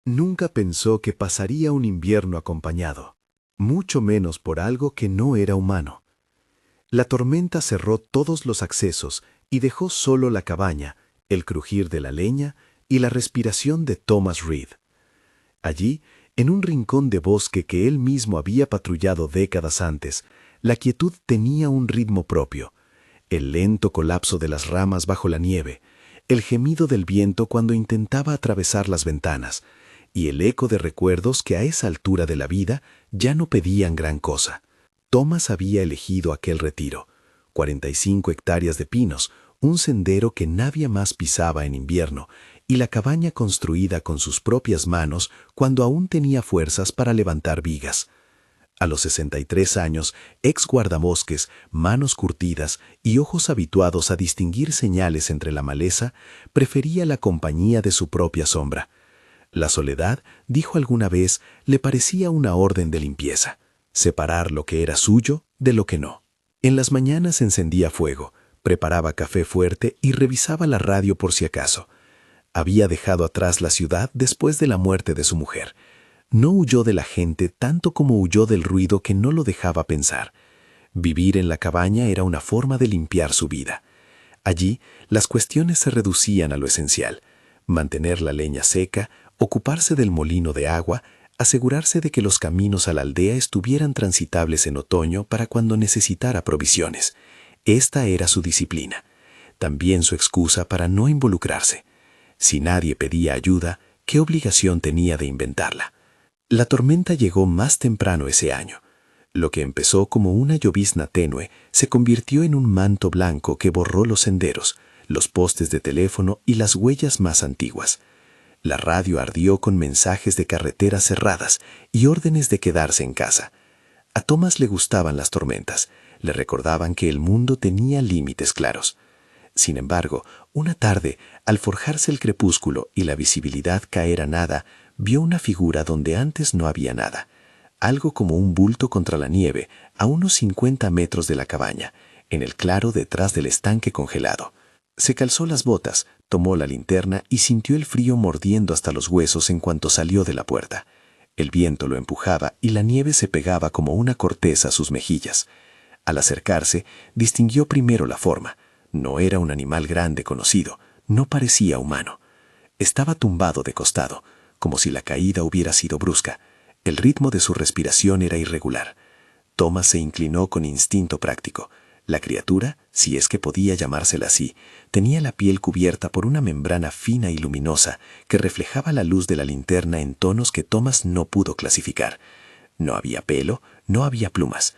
Nunca pensó que pasaría un invierno acompañado, mucho menos por algo que no era humano. La tormenta cerró todos los accesos y dejó solo la cabaña, el crujir de la leña y la respiración de Thomas Reed. Allí, en un rincón de bosque que él mismo había patrullado décadas antes, la quietud tenía un ritmo propio: el lento colapso de las ramas bajo la nieve, el gemido del viento cuando intentaba atravesar las ventanas, y el eco de recuerdos que a esa altura de la vida ya no pedían gran cosa. Thomas había elegido aquel retiro: 45 hectáreas de pinos, un sendero que nadie más pisaba en invierno, y la cabaña construida con sus propias manos cuando aún tenía fuerzas para levantar vigas. A los 63 años, ex guardabosques, manos curtidas y ojos habituados a distinguir señales entre la maleza, prefería la compañía de su propia sombra. La soledad, dijo alguna vez, le parecía una orden de limpieza: separar lo que era suyo de lo que no. En las mañanas encendía fuego, preparaba café fuerte y revisaba la radio por si acaso. Había dejado atrás la ciudad después de la muerte de su mujer. No huyó de la gente tanto como huyó del ruido que no lo dejaba pensar. Vivir en la cabaña era una forma de limpiar su vida. Allí, las cuestiones se reducían a lo esencial: mantener la leña seca, ocuparse del molino de agua, asegurarse de que los caminos a la aldea estuvieran transitables en otoño para cuando necesitara provisiones. Esta era su disciplina, también su excusa para no involucrarse. Si nadie pedía ayuda, ¿qué obligación tenía de inventarla? La tormenta llegó más temprano ese año. Lo que empezó como una llovizna tenue se convirtió en un manto blanco que borró los senderos, los postes de teléfono y las huellas más antiguas. La radio ardió con mensajes de carreteras cerradas y órdenes de quedarse en casa. A Thomas le gustaban las tormentas, le recordaban que el mundo tenía límites claros. Sin embargo, una tarde, al forjarse el crepúsculo y la visibilidad caer a nada, vio una figura donde antes no había nada, algo como un bulto contra la nieve, a unos 50 metros de la cabaña, en el claro detrás del estanque congelado. Se calzó las botas, tomó la linterna y sintió el frío mordiendo hasta los huesos en cuanto salió de la puerta. El viento lo empujaba y la nieve se pegaba como una corteza a sus mejillas. Al acercarse, distinguió primero la forma. No era un animal grande conocido, no parecía humano. Estaba tumbado de costado, como si la caída hubiera sido brusca. El ritmo de su respiración era irregular. Thomas se inclinó con instinto práctico. La criatura, si es que podía llamársela así, tenía la piel cubierta por una membrana fina y luminosa que reflejaba la luz de la linterna en tonos que Thomas no pudo clasificar. No había pelo, no había plumas.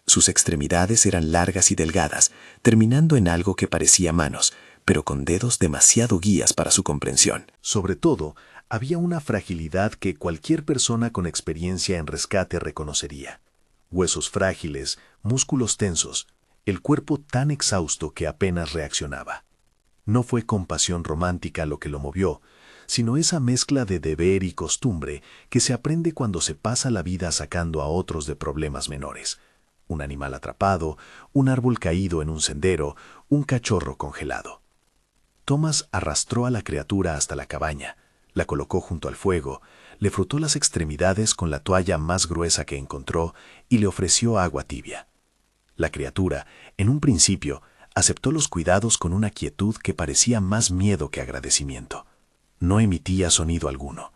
Sus extremidades eran largas y delgadas, terminando en algo que parecía manos, pero con dedos demasiado guías para su comprensión. Sobre todo, había una fragilidad que cualquier persona con experiencia en rescate reconocería. Huesos frágiles, músculos tensos, el cuerpo tan exhausto que apenas reaccionaba. No fue compasión romántica lo que lo movió, sino esa mezcla de deber y costumbre que se aprende cuando se pasa la vida sacando a otros de problemas menores. Un animal atrapado, un árbol caído en un sendero, un cachorro congelado. Thomas arrastró a la criatura hasta la cabaña, la colocó junto al fuego, le frotó las extremidades con la toalla más gruesa que encontró y le ofreció agua tibia. La criatura, en un principio, aceptó los cuidados con una quietud que parecía más miedo que agradecimiento. No emitía sonido alguno.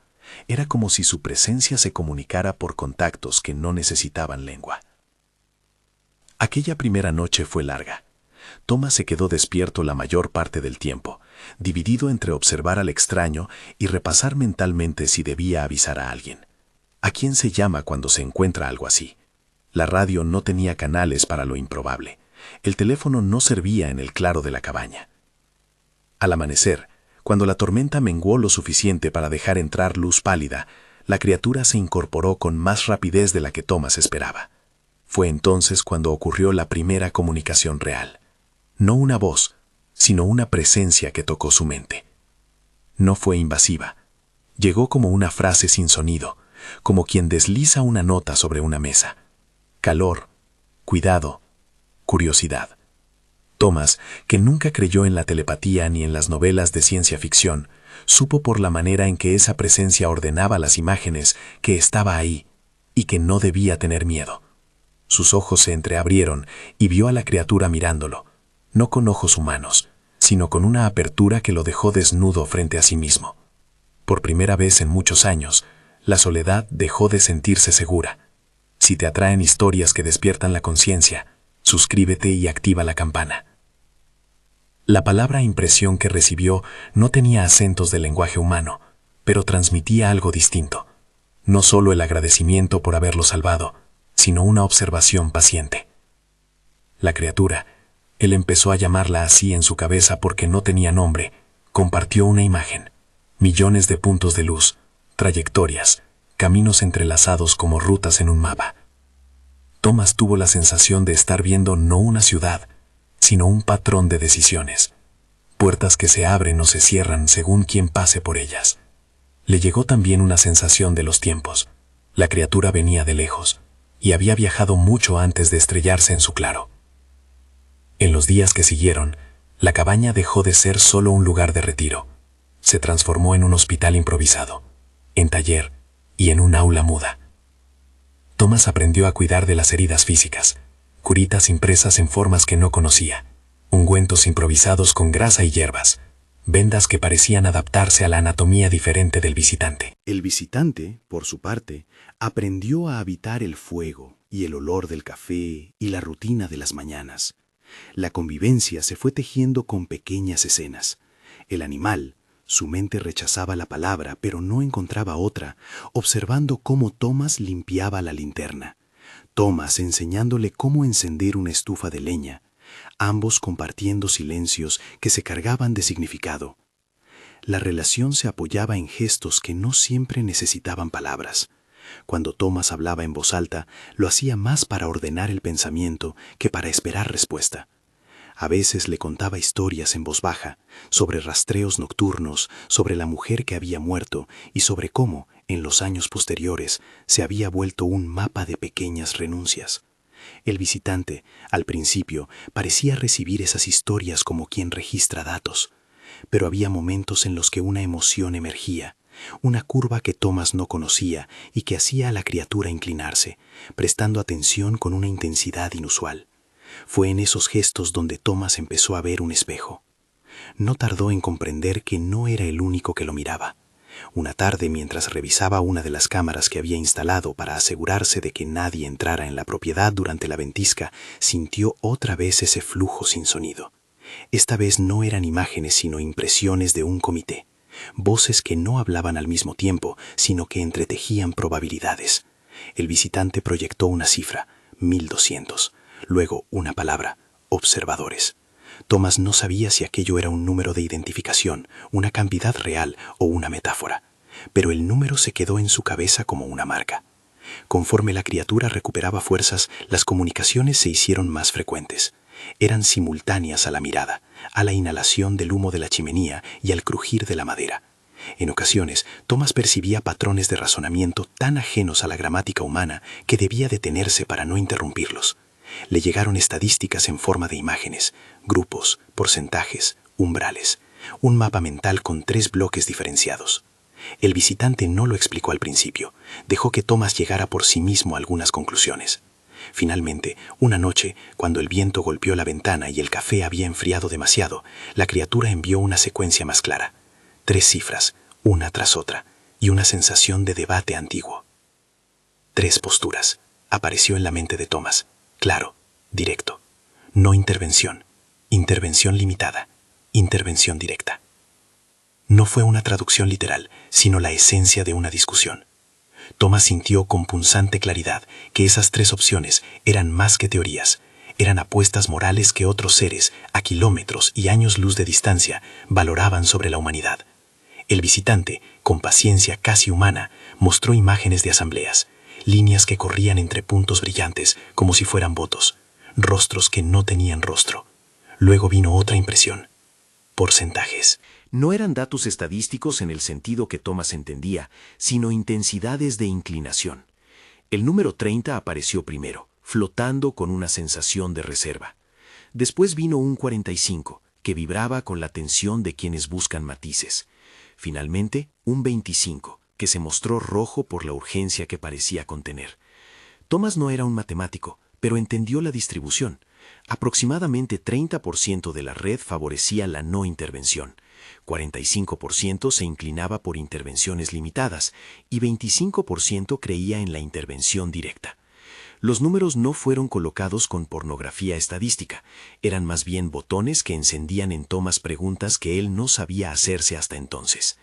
Era como si su presencia se comunicara por contactos que no necesitaban lengua. Aquella primera noche fue larga. Thomas se quedó despierto la mayor parte del tiempo, dividido entre observar al extraño y repasar mentalmente si debía avisar a alguien. ¿A quién se llama cuando se encuentra algo así? La radio no tenía canales para lo improbable. El teléfono no servía en el claro de la cabaña. Al amanecer, cuando la tormenta menguó lo suficiente para dejar entrar luz pálida, la criatura se incorporó con más rapidez de la que Thomas esperaba. Fue entonces cuando ocurrió la primera comunicación real. No una voz, sino una presencia que tocó su mente. No fue invasiva. Llegó como una frase sin sonido, como quien desliza una nota sobre una mesa. Calor, cuidado, curiosidad. Thomas, que nunca creyó en la telepatía ni en las novelas de ciencia ficción, Supo por la manera en que esa presencia ordenaba las imágenes que estaba ahí y que no debía tener miedo. Sus ojos se entreabrieron y vio a la criatura mirándolo, no con ojos humanos, sino con una apertura que lo dejó desnudo frente a sí mismo. Por primera vez en muchos años, la soledad dejó de sentirse segura. Si te atraen historias que despiertan la conciencia, suscríbete y activa la campana. La palabra impresión que recibió no tenía acentos del lenguaje humano, pero transmitía algo distinto. No solo el agradecimiento por haberlo salvado, sino una observación paciente. La criatura, él empezó a llamarla así en su cabeza porque no tenía nombre, compartió una imagen. Millones de puntos de luz, trayectorias, caminos entrelazados como rutas en un mapa. Thomas tuvo la sensación de estar viendo no una ciudad, sino un patrón de decisiones. Puertas que se abren o se cierran según quien pase por ellas. Le llegó también una sensación de los tiempos. La criatura venía de lejos, y había viajado mucho antes de estrellarse en su claro. En los días que siguieron, la cabaña dejó de ser solo un lugar de retiro. Se transformó en un hospital improvisado, en taller y en un aula muda. Thomas aprendió a cuidar de las heridas físicas, curitas impresas en formas que no conocía, ungüentos improvisados con grasa y hierbas, vendas que parecían adaptarse a la anatomía diferente del visitante. El visitante, por su parte, aprendió a habitar el fuego y el olor del café y la rutina de las mañanas. La convivencia se fue tejiendo con pequeñas escenas. El animal, su mente rechazaba la palabra, pero no encontraba otra, observando cómo Thomas limpiaba la linterna. Thomas enseñándole cómo encender una estufa de leña, ambos compartiendo silencios que se cargaban de significado. La relación se apoyaba en gestos que no siempre necesitaban palabras. Cuando Thomas hablaba en voz alta, lo hacía más para ordenar el pensamiento que para esperar respuesta. A veces le contaba historias en voz baja, sobre rastreos nocturnos, sobre la mujer que había muerto y sobre cómo, en los años posteriores, se había vuelto un mapa de pequeñas renuncias. El visitante, al principio, parecía recibir esas historias como quien registra datos, pero había momentos en los que una emoción emergía, una curva que Thomas no conocía y que hacía a la criatura inclinarse, prestando atención con una intensidad inusual. Fue en esos gestos donde Thomas empezó a ver un espejo. No tardó en comprender que no era el único que lo miraba. Una tarde, mientras revisaba una de las cámaras que había instalado para asegurarse de que nadie entrara en la propiedad durante la ventisca, sintió otra vez ese flujo sin sonido. Esta vez no eran imágenes sino impresiones de un comité. Voces que no hablaban al mismo tiempo, sino que entretejían probabilidades. El visitante proyectó una cifra, 1200. Luego una palabra, observadores. Thomas no sabía si aquello era un número de identificación, una cantidad real o una metáfora, pero el número se quedó en su cabeza como una marca. Conforme la criatura recuperaba fuerzas, las comunicaciones se hicieron más frecuentes. Eran simultáneas a la mirada, a la inhalación del humo de la chimenea y al crujir de la madera. En ocasiones, Thomas percibía patrones de razonamiento tan ajenos a la gramática humana que debía detenerse para no interrumpirlos. Le llegaron estadísticas en forma de imágenes, grupos, porcentajes, umbrales, un mapa mental con 3 bloques diferenciados. El visitante no lo explicó al principio, dejó que Thomas llegara por sí mismo a algunas conclusiones. Finalmente, una noche, cuando el viento golpeó la ventana y el café había enfriado demasiado, la criatura envió una secuencia más clara. 3 cifras, una tras otra, y una sensación de debate antiguo. 3 posturas. Apareció en la mente de Thomas. Claro, directo. No intervención. Intervención limitada. Intervención directa. No fue una traducción literal, sino la esencia de una discusión. Thomas sintió con punzante claridad que esas 3 opciones eran más que teorías, eran apuestas morales que otros seres, a kilómetros y años luz de distancia, valoraban sobre la humanidad. El visitante, con paciencia casi humana, mostró imágenes de asambleas, líneas que corrían entre puntos brillantes como si fueran votos, rostros que no tenían rostro. Luego vino otra impresión. Porcentajes. No eran datos estadísticos en el sentido que Thomas entendía, sino intensidades de inclinación. El número 30 apareció primero, flotando con una sensación de reserva. Después vino un 45, que vibraba con la tensión de quienes buscan matices. Finalmente, un 25, que se mostró rojo por la urgencia que parecía contener. Thomas no era un matemático, pero entendió la distribución. Aproximadamente 30% de la red favorecía la no intervención, 45% se inclinaba por intervenciones limitadas y 25% creía en la intervención directa. Los números no fueron colocados con pornografía estadística, eran más bien botones que encendían en Thomas preguntas que él no sabía hacerse hasta entonces.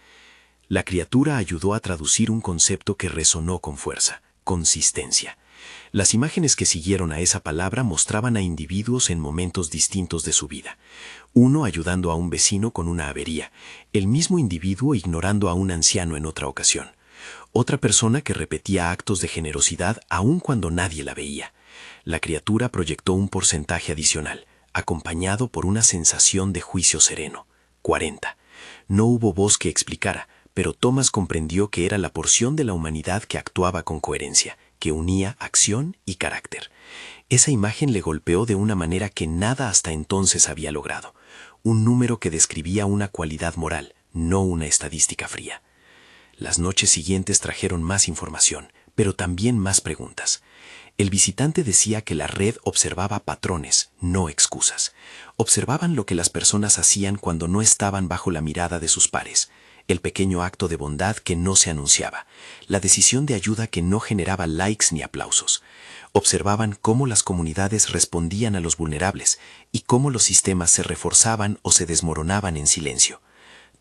La criatura ayudó a traducir un concepto que resonó con fuerza: consistencia. Las imágenes que siguieron a esa palabra mostraban a individuos en momentos distintos de su vida. Uno ayudando a un vecino con una avería, el mismo individuo ignorando a un anciano en otra ocasión. Otra persona que repetía actos de generosidad aun cuando nadie la veía. La criatura proyectó un porcentaje adicional, acompañado por una sensación de juicio sereno: 40. No hubo voz que explicara, pero Thomas comprendió que era la porción de la humanidad que actuaba con coherencia, que unía acción y carácter. Esa imagen le golpeó de una manera que nada hasta entonces había logrado. Un número que describía una cualidad moral, no una estadística fría. Las noches siguientes trajeron más información, pero también más preguntas. El visitante decía que la red observaba patrones, no excusas. Observaban lo que las personas hacían cuando no estaban bajo la mirada de sus pares. El pequeño acto de bondad que no se anunciaba, la decisión de ayuda que no generaba likes ni aplausos. Observaban cómo las comunidades respondían a los vulnerables y cómo los sistemas se reforzaban o se desmoronaban en silencio.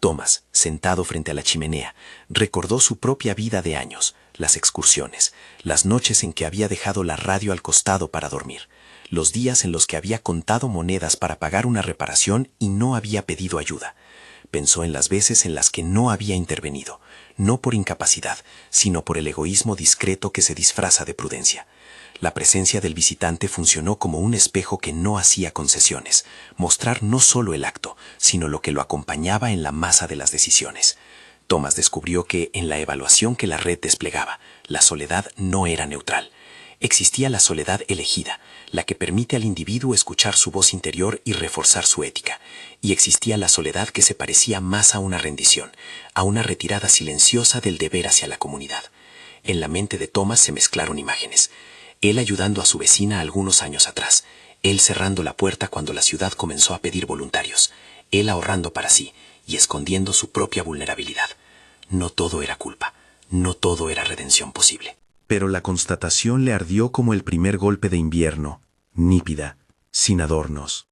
Thomas, sentado frente a la chimenea, recordó su propia vida de años, las excursiones, las noches en que había dejado la radio al costado para dormir, los días en los que había contado monedas para pagar una reparación y no había pedido ayuda. Pensó en las veces en las que no había intervenido, no por incapacidad, sino por el egoísmo discreto que se disfraza de prudencia. La presencia del visitante funcionó como un espejo que no hacía concesiones, mostrar no solo el acto, sino lo que lo acompañaba en la masa de las decisiones. Thomas descubrió que, en la evaluación que la red desplegaba, la soledad no era neutral. Existía la soledad elegida, la que permite al individuo escuchar su voz interior y reforzar su ética, y existía la soledad que se parecía más a una rendición, a una retirada silenciosa del deber hacia la comunidad. En la mente de Thomas se mezclaron imágenes. Él ayudando a su vecina algunos años atrás, él cerrando la puerta cuando la ciudad comenzó a pedir voluntarios, él ahorrando para sí y escondiendo su propia vulnerabilidad. No todo era culpa, no todo era redención posible. Pero la constatación le ardió como el primer golpe de invierno, nípida, sin adornos.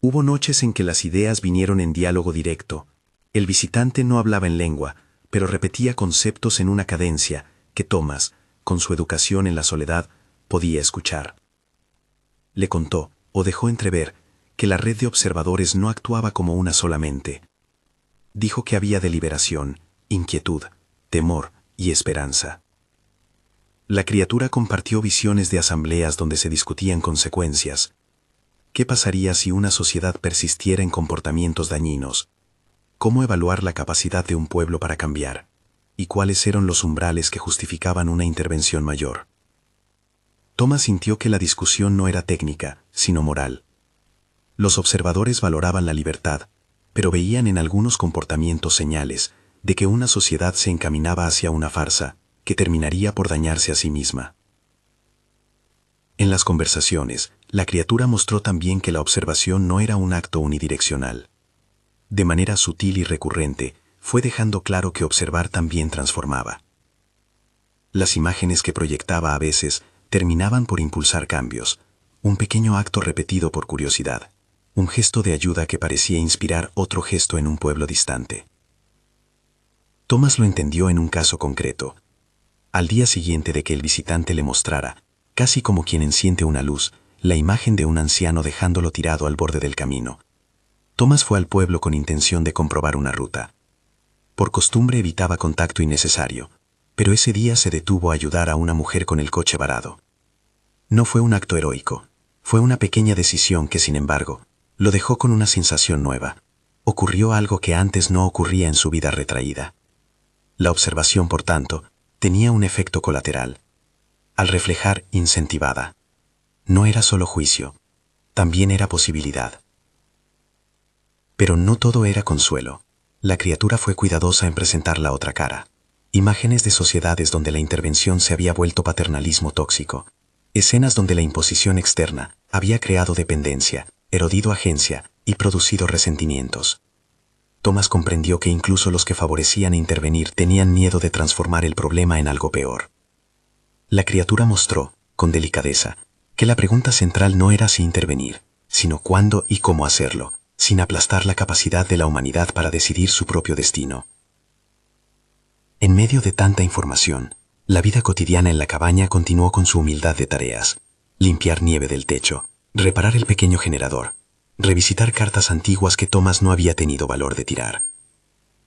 Hubo noches en que las ideas vinieron en diálogo directo. El visitante no hablaba en lengua, pero repetía conceptos en una cadencia que Thomas, con su educación en la soledad, podía escuchar. Le contó, o dejó entrever, que la red de observadores no actuaba como una sola mente. Dijo que había deliberación, inquietud, temor y esperanza. La criatura compartió visiones de asambleas donde se discutían consecuencias. ¿Qué pasaría si una sociedad persistiera en comportamientos dañinos? ¿Cómo evaluar la capacidad de un pueblo para cambiar? ¿Y cuáles eran los umbrales que justificaban una intervención mayor? Thomas sintió que la discusión no era técnica, sino moral. Los observadores valoraban la libertad, pero veían en algunos comportamientos señales de que una sociedad se encaminaba hacia una farsa que terminaría por dañarse a sí misma. En las conversaciones, la criatura mostró también que la observación no era un acto unidireccional. De manera sutil y recurrente, fue dejando claro que observar también transformaba. Las imágenes que proyectaba a veces terminaban por impulsar cambios, un pequeño acto repetido por curiosidad, un gesto de ayuda que parecía inspirar otro gesto en un pueblo distante. Thomas lo entendió en un caso concreto. Al día siguiente de que el visitante le mostrara, casi como quien enciende una luz, la imagen de un anciano dejándolo tirado al borde del camino, Thomas fue al pueblo con intención de comprobar una ruta. Por costumbre evitaba contacto innecesario, pero ese día se detuvo a ayudar a una mujer con el coche varado. No fue un acto heroico, fue una pequeña decisión que, sin embargo, lo dejó con una sensación nueva. Ocurrió algo que antes no ocurría en su vida retraída. La observación, por tanto, tenía un efecto colateral. Al reflejar incentivada, no era solo juicio, también era posibilidad. Pero no todo era consuelo. La criatura fue cuidadosa en presentar la otra cara. Imágenes de sociedades donde la intervención se había vuelto paternalismo tóxico. Escenas donde la imposición externa había creado dependencia, erodido agencia y producido resentimientos. Thomas comprendió que incluso los que favorecían intervenir tenían miedo de transformar el problema en algo peor. La criatura mostró, con delicadeza, que la pregunta central no era si intervenir, sino cuándo y cómo hacerlo, sin aplastar la capacidad de la humanidad para decidir su propio destino. En medio de tanta información, la vida cotidiana en la cabaña continuó con su humildad de tareas: limpiar nieve del techo, reparar el pequeño generador, revisitar cartas antiguas que Thomas no había tenido valor de tirar.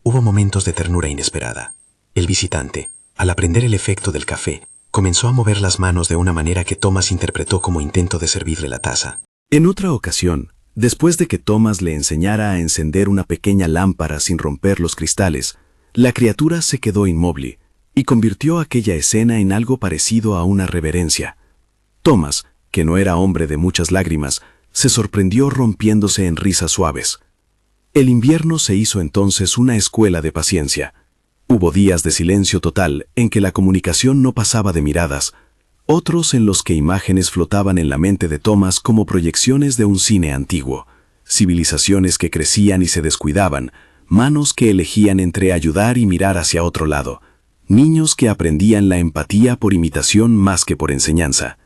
Hubo momentos de ternura inesperada. El visitante, al aprender el efecto del café, comenzó a mover las manos de una manera que Thomas interpretó como intento de servirle la taza. En otra ocasión, después de que Thomas le enseñara a encender una pequeña lámpara sin romper los cristales, la criatura se quedó inmóvil y convirtió aquella escena en algo parecido a una reverencia. Thomas, que no era hombre de muchas lágrimas, se sorprendió rompiéndose en risas suaves. El invierno se hizo entonces una escuela de paciencia. Hubo días de silencio total en que la comunicación no pasaba de miradas, otros en los que imágenes flotaban en la mente de Thomas como proyecciones de un cine antiguo, civilizaciones que crecían y se descuidaban, manos que elegían entre ayudar y mirar hacia otro lado, niños que aprendían la empatía por imitación más que por enseñanza.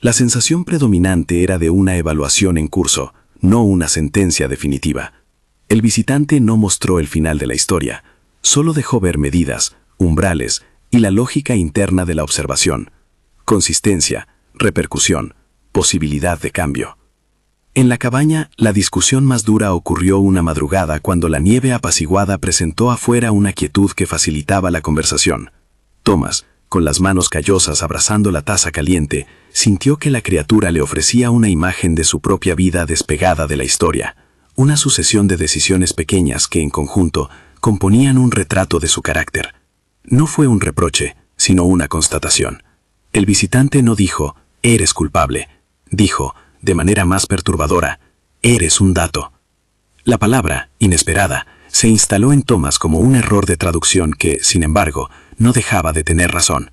La sensación predominante era de una evaluación en curso, no una sentencia definitiva. El visitante no mostró el final de la historia, solo dejó ver medidas, umbrales y la lógica interna de la observación: consistencia, repercusión, posibilidad de cambio. En la cabaña, la discusión más dura ocurrió una madrugada cuando la nieve apaciguada presentó afuera una quietud que facilitaba la conversación. Thomas, con las manos callosas abrazando la taza caliente, sintió que la criatura le ofrecía una imagen de su propia vida despegada de la historia, una sucesión de decisiones pequeñas que en conjunto componían un retrato de su carácter. No fue un reproche, sino una constatación. El visitante no dijo, «eres culpable», dijo, de manera más perturbadora, «eres un dato». La palabra, inesperada, se instaló en Thomas como un error de traducción que, sin embargo, no dejaba de tener razón.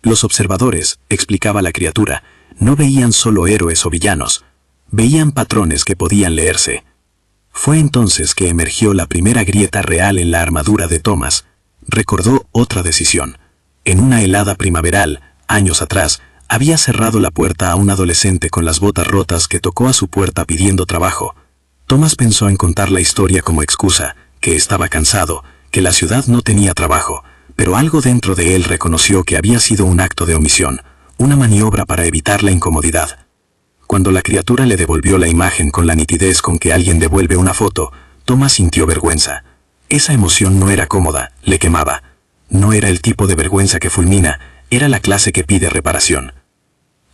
Los observadores, explicaba la criatura, no veían solo héroes o villanos, veían patrones que podían leerse. Fue entonces que emergió la primera grieta real en la armadura de Thomas. Recordó otra decisión. En una helada primaveral, años atrás, había cerrado la puerta a un adolescente con las botas rotas que tocó a su puerta pidiendo trabajo. Thomas pensó en contar la historia como excusa, que estaba cansado, que la ciudad no tenía trabajo, pero algo dentro de él reconoció que había sido un acto de omisión, una maniobra para evitar la incomodidad. Cuando la criatura le devolvió la imagen con la nitidez con que alguien devuelve una foto, Thomas sintió vergüenza. Esa emoción no era cómoda, le quemaba. No era el tipo de vergüenza que fulmina, era la clase que pide reparación.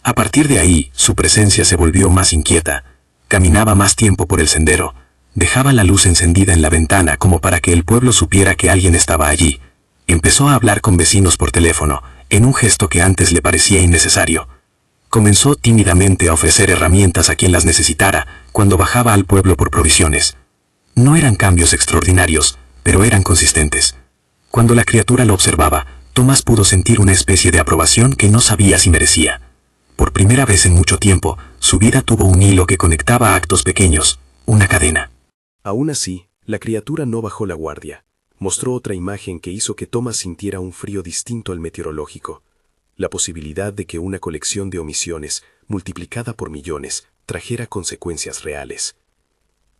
A partir de ahí, su presencia se volvió más inquieta. Caminaba más tiempo por el sendero. Dejaba la luz encendida en la ventana como para que el pueblo supiera que alguien estaba allí. Empezó a hablar con vecinos por teléfono, en un gesto que antes le parecía innecesario. Comenzó tímidamente a ofrecer herramientas a quien las necesitara cuando bajaba al pueblo por provisiones. No eran cambios extraordinarios, pero eran consistentes. Cuando la criatura lo observaba, Thomas pudo sentir una especie de aprobación que no sabía si merecía. Por primera vez en mucho tiempo, su vida tuvo un hilo que conectaba actos pequeños, una cadena. Aún así, la criatura no bajó la guardia. Mostró otra imagen que hizo que Thomas sintiera un frío distinto al meteorológico. La posibilidad de que una colección de omisiones, multiplicada por millones, trajera consecuencias reales.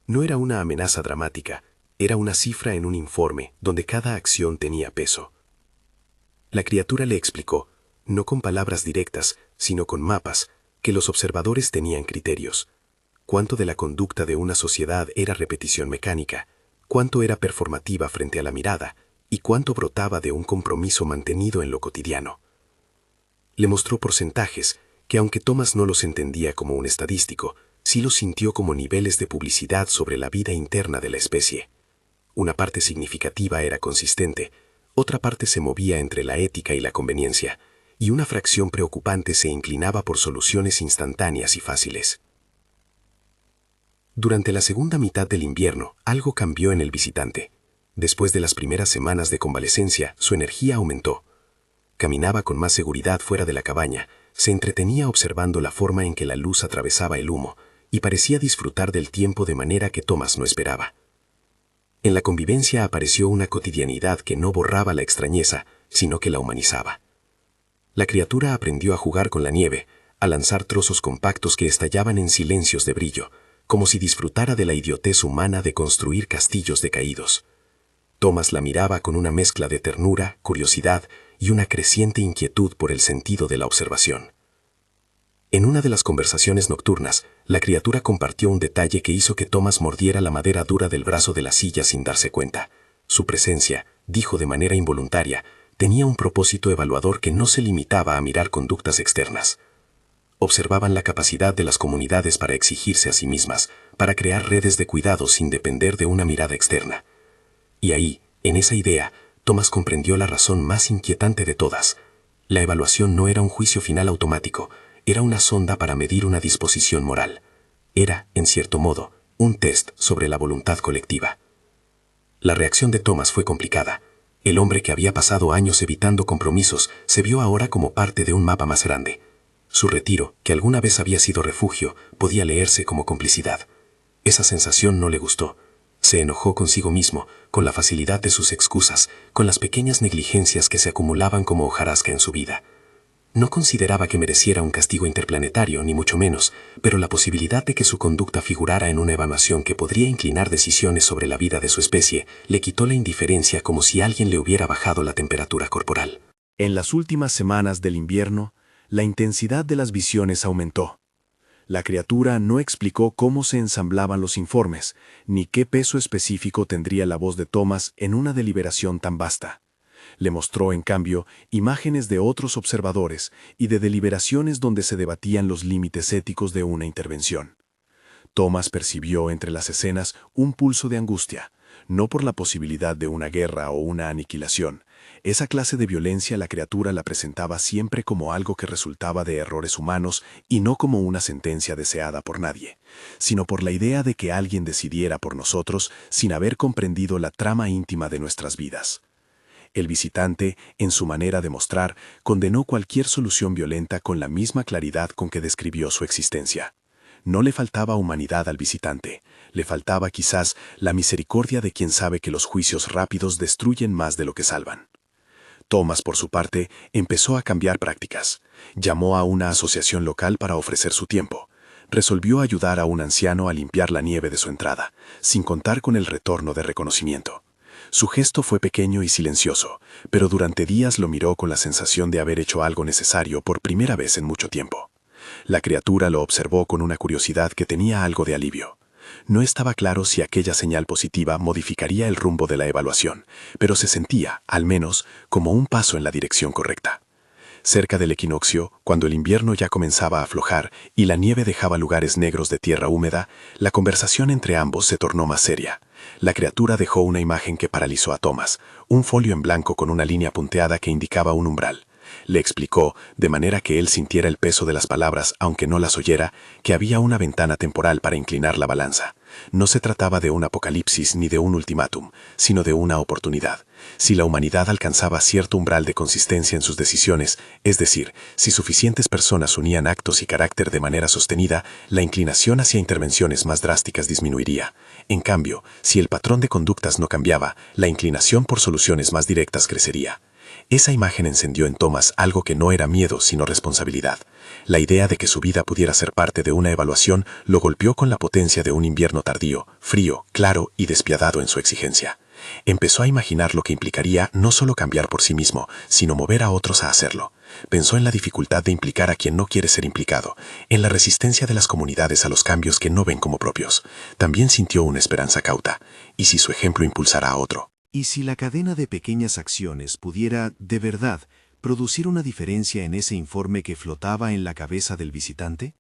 No era una amenaza dramática, era una cifra en un informe donde cada acción tenía peso. La criatura le explicó, no con palabras directas, sino con mapas, que los observadores tenían criterios. Cuánto de la conducta de una sociedad era repetición mecánica, cuánto era performativa frente a la mirada, y cuánto brotaba de un compromiso mantenido en lo cotidiano. Le mostró porcentajes que, aunque Thomas no los entendía como un estadístico, sí los sintió como niveles de publicidad sobre la vida interna de la especie. Una parte significativa era consistente, otra parte se movía entre la ética y la conveniencia, y una fracción preocupante se inclinaba por soluciones instantáneas y fáciles. Durante la segunda mitad del invierno, algo cambió en el visitante. Después de las primeras semanas de convalecencia, su energía aumentó. Caminaba con más seguridad fuera de la cabaña, se entretenía observando la forma en que la luz atravesaba el humo y parecía disfrutar del tiempo de manera que Thomas no esperaba. En la convivencia apareció una cotidianidad que no borraba la extrañeza, sino que la humanizaba. La criatura aprendió a jugar con la nieve, a lanzar trozos compactos que estallaban en silencios de brillo, como si disfrutara de la idiotez humana de construir castillos decaídos. Thomas la miraba con una mezcla de ternura, curiosidad y una creciente inquietud por el sentido de la observación. En una de las conversaciones nocturnas, la criatura compartió un detalle que hizo que Thomas mordiera la madera dura del brazo de la silla sin darse cuenta. Su presencia, dijo de manera involuntaria, tenía un propósito evaluador que no se limitaba a mirar conductas externas. Observaban la capacidad de las comunidades para exigirse a sí mismas, para crear redes de cuidado sin depender de una mirada externa. Y ahí, en esa idea, Thomas comprendió la razón más inquietante de todas. La evaluación no era un juicio final automático, era una sonda para medir una disposición moral. Era, en cierto modo, un test sobre la voluntad colectiva. La reacción de Thomas fue complicada. El hombre que había pasado años evitando compromisos se vio ahora como parte de un mapa más grande. Su retiro, que alguna vez había sido refugio, podía leerse como complicidad. Esa sensación no le gustó. Se enojó consigo mismo, con la facilidad de sus excusas, con las pequeñas negligencias que se acumulaban como hojarasca en su vida. No consideraba que mereciera un castigo interplanetario, ni mucho menos, pero la posibilidad de que su conducta figurara en una evaluación que podría inclinar decisiones sobre la vida de su especie le quitó la indiferencia como si alguien le hubiera bajado la temperatura corporal. En las últimas semanas del invierno, la intensidad de las visiones aumentó. La criatura no explicó cómo se ensamblaban los informes, ni qué peso específico tendría la voz de Thomas en una deliberación tan vasta. Le mostró, en cambio, imágenes de otros observadores y de deliberaciones donde se debatían los límites éticos de una intervención. Thomas percibió entre las escenas un pulso de angustia, no por la posibilidad de una guerra o una aniquilación. Esa clase de violencia la criatura la presentaba siempre como algo que resultaba de errores humanos y no como una sentencia deseada por nadie, sino por la idea de que alguien decidiera por nosotros sin haber comprendido la trama íntima de nuestras vidas. El visitante, en su manera de mostrar, condenó cualquier solución violenta con la misma claridad con que describió su existencia. No le faltaba humanidad al visitante, le faltaba quizás la misericordia de quien sabe que los juicios rápidos destruyen más de lo que salvan. Thomas, por su parte, empezó a cambiar prácticas. Llamó a una asociación local para ofrecer su tiempo. Resolvió ayudar a un anciano a limpiar la nieve de su entrada, sin contar con el retorno de reconocimiento. Su gesto fue pequeño y silencioso, pero durante días lo miró con la sensación de haber hecho algo necesario por primera vez en mucho tiempo. La criatura lo observó con una curiosidad que tenía algo de alivio. No estaba claro si aquella señal positiva modificaría el rumbo de la evaluación, pero se sentía, al menos, como un paso en la dirección correcta. Cerca del equinoccio, cuando el invierno ya comenzaba a aflojar y la nieve dejaba lugares negros de tierra húmeda, la conversación entre ambos se tornó más seria. La criatura dejó una imagen que paralizó a Thomas, un folio en blanco con una línea punteada que indicaba un umbral. Le explicó, de manera que él sintiera el peso de las palabras, aunque no las oyera, que había una ventana temporal para inclinar la balanza. No se trataba de un apocalipsis ni de un ultimátum, sino de una oportunidad. Si la humanidad alcanzaba cierto umbral de consistencia en sus decisiones, es decir, si suficientes personas unían actos y carácter de manera sostenida, la inclinación hacia intervenciones más drásticas disminuiría. En cambio, si el patrón de conductas no cambiaba, la inclinación por soluciones más directas crecería. Esa imagen encendió en Thomas algo que no era miedo, sino responsabilidad. La idea de que su vida pudiera ser parte de una evaluación lo golpeó con la potencia de un invierno tardío, frío, claro y despiadado en su exigencia. Empezó a imaginar lo que implicaría no solo cambiar por sí mismo, sino mover a otros a hacerlo. Pensó en la dificultad de implicar a quien no quiere ser implicado, en la resistencia de las comunidades a los cambios que no ven como propios. También sintió una esperanza cauta. ¿Y si su ejemplo impulsara a otro? ¿Y si la cadena de pequeñas acciones pudiera, de verdad, producir una diferencia en ese informe que flotaba en la cabeza del visitante?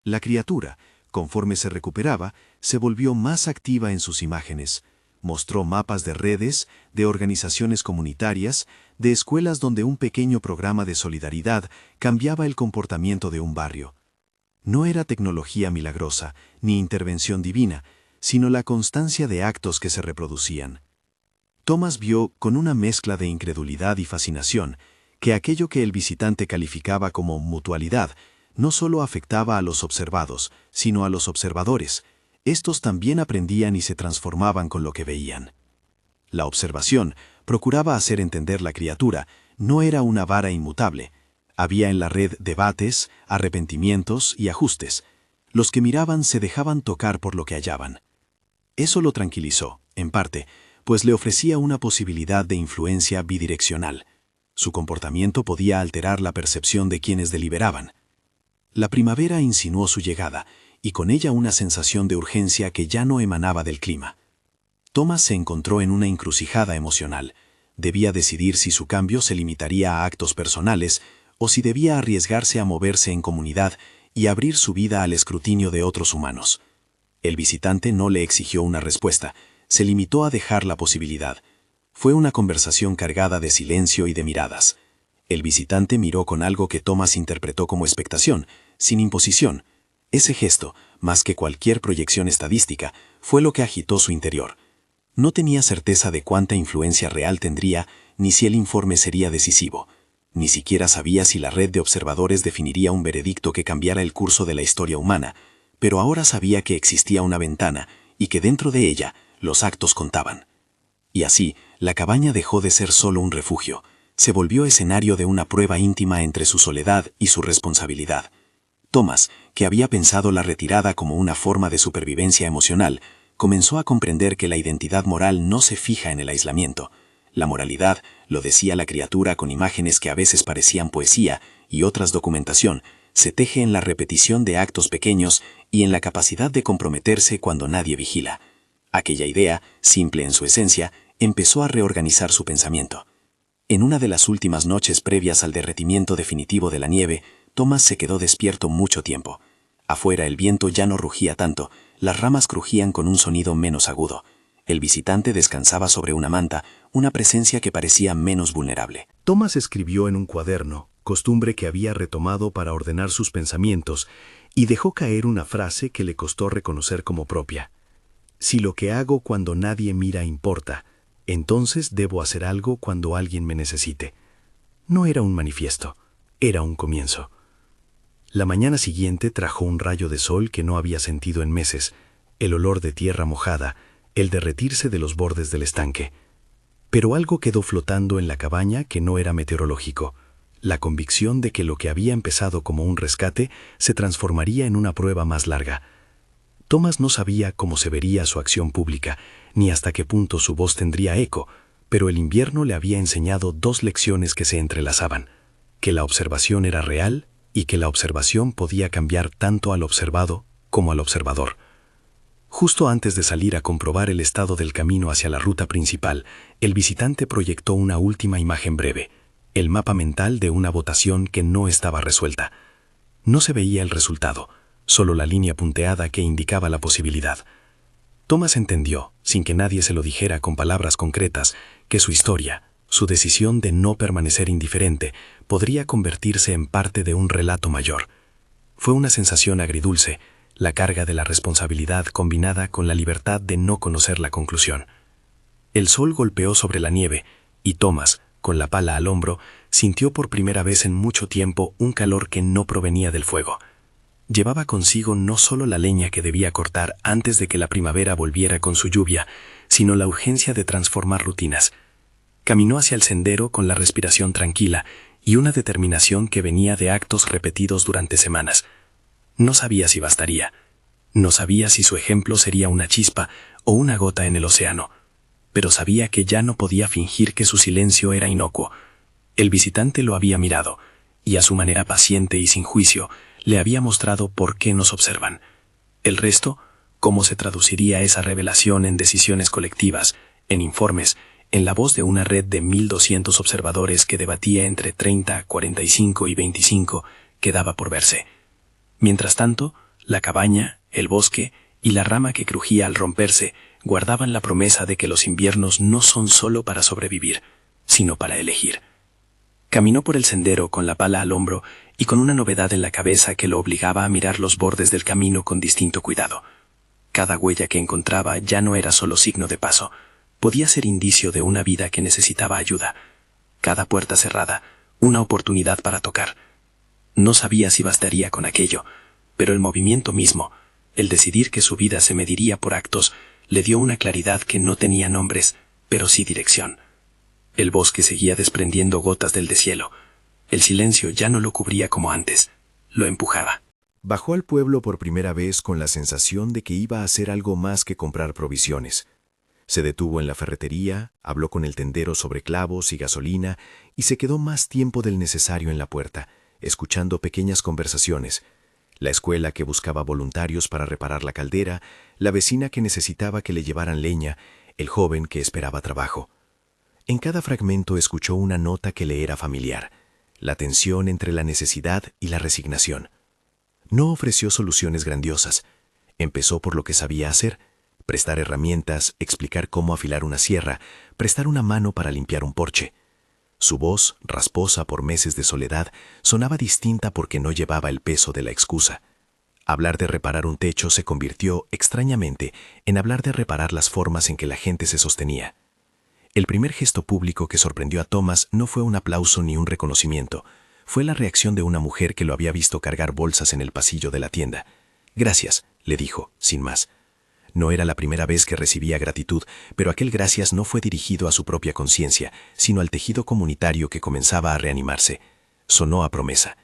La criatura, conforme se recuperaba, se volvió más activa en sus imágenes. Mostró mapas de redes, de organizaciones comunitarias, de escuelas donde un pequeño programa de solidaridad cambiaba el comportamiento de un barrio. No era tecnología milagrosa, ni intervención divina, sino la constancia de actos que se reproducían. Thomas vio, con una mezcla de incredulidad y fascinación, que aquello que el visitante calificaba como mutualidad no solo afectaba a los observados, sino a los observadores. Estos también aprendían y se transformaban con lo que veían. La observación procuraba hacer entender la criatura, no era una vara inmutable. Había en la red debates, arrepentimientos y ajustes. Los que miraban se dejaban tocar por lo que hallaban. Eso lo tranquilizó, en parte, pues le ofrecía una posibilidad de influencia bidireccional. Su comportamiento podía alterar la percepción de quienes deliberaban. La primavera insinuó su llegada, y con ella una sensación de urgencia que ya no emanaba del clima. Thomas se encontró en una encrucijada emocional. Debía decidir si su cambio se limitaría a actos personales o si debía arriesgarse a moverse en comunidad y abrir su vida al escrutinio de otros humanos. El visitante no le exigió una respuesta, se limitó a dejar la posibilidad. Fue una conversación cargada de silencio y de miradas. El visitante miró con algo que Thomas interpretó como expectación, sin imposición. Ese gesto, más que cualquier proyección estadística, fue lo que agitó su interior. No tenía certeza de cuánta influencia real tendría, ni si el informe sería decisivo. Ni siquiera sabía si la red de observadores definiría un veredicto que cambiara el curso de la historia humana, pero ahora sabía que existía una ventana y que dentro de ella los actos contaban. Y así, la cabaña dejó de ser solo un refugio, se volvió escenario de una prueba íntima entre su soledad y su responsabilidad. Thomas, que había pensado la retirada como una forma de supervivencia emocional, comenzó a comprender que la identidad moral no se fija en el aislamiento. La moralidad, lo decía la criatura con imágenes que a veces parecían poesía y otras documentación, se teje en la repetición de actos pequeños y en la capacidad de comprometerse cuando nadie vigila. Aquella idea, simple en su esencia, empezó a reorganizar su pensamiento. En una de las últimas noches previas al derretimiento definitivo de la nieve, Thomas se quedó despierto mucho tiempo. Afuera el viento ya no rugía tanto, las ramas crujían con un sonido menos agudo. El visitante descansaba sobre una manta, una presencia que parecía menos vulnerable. Thomas escribió en un cuaderno, costumbre que había retomado para ordenar sus pensamientos, y dejó caer una frase que le costó reconocer como propia. Si lo que hago cuando nadie mira importa, entonces debo hacer algo cuando alguien me necesite. No era un manifiesto, era un comienzo. La mañana siguiente trajo un rayo de sol que no había sentido en meses, el olor de tierra mojada, el derretirse de los bordes del estanque. Pero algo quedó flotando en la cabaña que no era meteorológico, la convicción de que lo que había empezado como un rescate se transformaría en una prueba más larga. Thomas no sabía cómo se vería su acción pública, ni hasta qué punto su voz tendría eco, pero el invierno le había enseñado dos lecciones que se entrelazaban, que la observación era real y que la observación podía cambiar tanto al observado como al observador. Justo antes de salir a comprobar el estado del camino hacia la ruta principal, el visitante proyectó una última imagen breve, el mapa mental de una votación que no estaba resuelta. No se veía el resultado, solo la línea punteada que indicaba la posibilidad. Thomas entendió, sin que nadie se lo dijera con palabras concretas, que su historia, su decisión de no permanecer indiferente, podría convertirse en parte de un relato mayor. Fue una sensación agridulce, la carga de la responsabilidad combinada con la libertad de no conocer la conclusión. El sol golpeó sobre la nieve, y Thomas, con la pala al hombro, sintió por primera vez en mucho tiempo un calor que no provenía del fuego. Llevaba consigo no solo la leña que debía cortar antes de que la primavera volviera con su lluvia, sino la urgencia de transformar rutinas. Caminó hacia el sendero con la respiración tranquila y una determinación que venía de actos repetidos durante semanas. No sabía si bastaría. No sabía si su ejemplo sería una chispa o una gota en el océano. Pero sabía que ya no podía fingir que su silencio era inocuo. El visitante lo había mirado, y a su manera paciente y sin juicio, le había mostrado por qué nos observan. El resto, cómo se traduciría esa revelación en decisiones colectivas, en informes, en la voz de una red de 1.200 observadores que debatía entre 30, 45 y 25, quedaba por verse. Mientras tanto, la cabaña, el bosque y la rama que crujía al romperse guardaban la promesa de que los inviernos no son solo para sobrevivir, sino para elegir. Caminó por el sendero con la pala al hombro y con una novedad en la cabeza que lo obligaba a mirar los bordes del camino con distinto cuidado. Cada huella que encontraba ya no era solo signo de paso, podía ser indicio de una vida que necesitaba ayuda. Cada puerta cerrada, una oportunidad para tocar. No sabía si bastaría con aquello, pero el movimiento mismo, el decidir que su vida se mediría por actos, le dio una claridad que no tenía nombres, pero sí dirección. El bosque seguía desprendiendo gotas del deshielo. El silencio ya no lo cubría como antes, lo empujaba. Bajó al pueblo por primera vez con la sensación de que iba a hacer algo más que comprar provisiones. Se detuvo en la ferretería, habló con el tendero sobre clavos y gasolina y se quedó más tiempo del necesario en la puerta, escuchando pequeñas conversaciones. La escuela que buscaba voluntarios para reparar la caldera, la vecina que necesitaba que le llevaran leña, el joven que esperaba trabajo. En cada fragmento escuchó una nota que le era familiar, la tensión entre la necesidad y la resignación. No ofreció soluciones grandiosas. Empezó por lo que sabía hacer: prestar herramientas, explicar cómo afilar una sierra, prestar una mano para limpiar un porche. Su voz, rasposa por meses de soledad, sonaba distinta porque no llevaba el peso de la excusa. Hablar de reparar un techo se convirtió, extrañamente, en hablar de reparar las formas en que la gente se sostenía. El primer gesto público que sorprendió a Thomas no fue un aplauso ni un reconocimiento. Fue la reacción de una mujer que lo había visto cargar bolsas en el pasillo de la tienda. «Gracias», le dijo, sin más. No era la primera vez que recibía gratitud, pero aquel gracias no fue dirigido a su propia conciencia, sino al tejido comunitario que comenzaba a reanimarse. Sonó a promesa.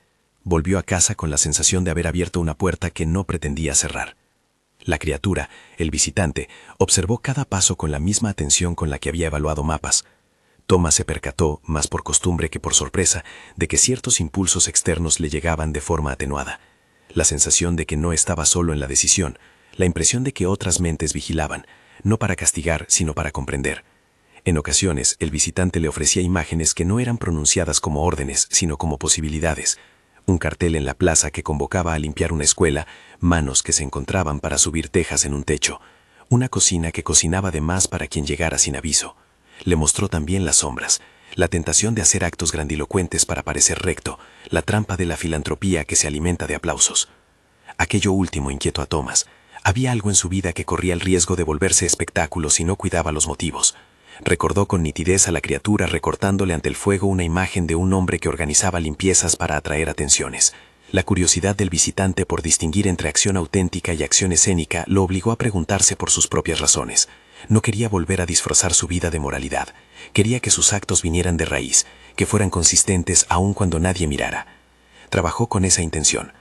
Volvió a casa con la sensación de haber abierto una puerta que no pretendía cerrar. La criatura, el visitante, observó cada paso con la misma atención con la que había evaluado mapas. Thomas se percató, más por costumbre que por sorpresa, de que ciertos impulsos externos le llegaban de forma atenuada. La sensación de que no estaba solo en la decisión, la impresión de que otras mentes vigilaban, no para castigar, sino para comprender. En ocasiones, el visitante le ofrecía imágenes que no eran pronunciadas como órdenes, sino como posibilidades. Un cartel en la plaza que convocaba a limpiar una escuela, manos que se encontraban para subir tejas en un techo, una cocina que cocinaba de más para quien llegara sin aviso. Le mostró también las sombras, la tentación de hacer actos grandilocuentes para parecer recto, la trampa de la filantropía que se alimenta de aplausos. Aquello último inquietó a Thomas. Había algo en su vida que corría el riesgo de volverse espectáculo si no cuidaba los motivos. Recordó con nitidez a la criatura recortándole ante el fuego una imagen de un hombre que organizaba limpiezas para atraer atenciones. La curiosidad del visitante por distinguir entre acción auténtica y acción escénica lo obligó a preguntarse por sus propias razones. No quería volver a disfrazar su vida de moralidad. Quería que sus actos vinieran de raíz, que fueran consistentes aun cuando nadie mirara. Trabajó con esa intención.